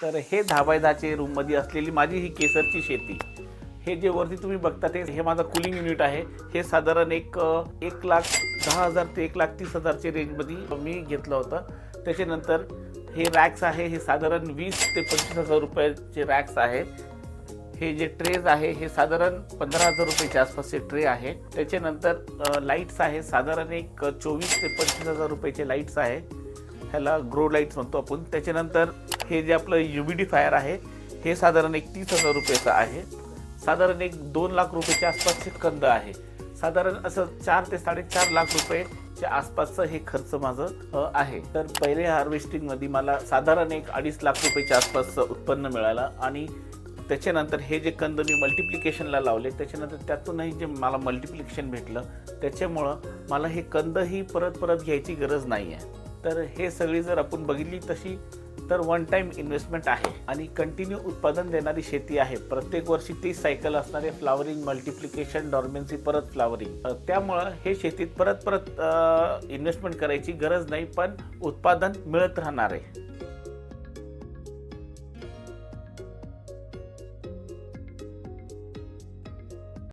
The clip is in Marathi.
तर हे 10 बाय 10चे रूममध्ये असलेली माझी ही केसरची शेती. हे जे वरती तुम्ही बघता हे माझं कूलिंग युनिट आहे. हे साधारण 1,10,000 ते 1,30,000च्या रेंजमध्ये मी घेतलं होतं. त्याच्यानंतर हे रॅक्स आहे, हे साधारण 20 ते 25,000 रुपयाचे रॅक्स आहेत. हे जे ट्रेज आहे हे साधारण 15,000 रुपयाच्या आसपासचे ट्रे आहे. त्याच्यानंतर लाईट्स आहे, साधारण 24 ते 25,000 रुपयाचे लाईट्स आहे. ह्याला ग्रो लाईट्स म्हणतो आपण. त्याच्यानंतर हे जे आपलं ह्युमिडिफायर आहे हे साधारण 30,000 रुपयाचं आहे. साधारण 2 लाख रुपयाच्या आसपासचे कंद आहे. साधारण असं 4 ते 4.5 लाख रुपयाच्या आसपासचं हे खर्च माझं आहे. तर पहिले हार्वेस्टिंगमध्ये मला साधारण 2.5 लाख रुपयाच्या आसपासचं उत्पन्न मिळालं आणि त्याच्यानंतर हे जे कंद मी मल्टिप्लिकेशनला लावले त्याच्यानंतर त्यातूनही जे मला मल्टिप्लिकेशन भेटलं त्याच्यामुळं मला हे कंदही परत घ्यायची गरज नाही आहे. तर हे सगळी जर आपण बघितली तशी तर वन टाईम इन्व्हेस्टमेंट आहे आणि कंटिन्यू उत्पादन देणारी शेती आहे. प्रत्येक वर्षी 30 सायकल असणारे फ्लावरिंग, मल्टिप्लिकेशन, डॉर्मेन्सी, परत फ्लावरिंग. त्यामुळं हे शेतीत परत इन्व्हेस्टमेंट करायची गरज नाही, पण उत्पादन मिळत राहणार आहे.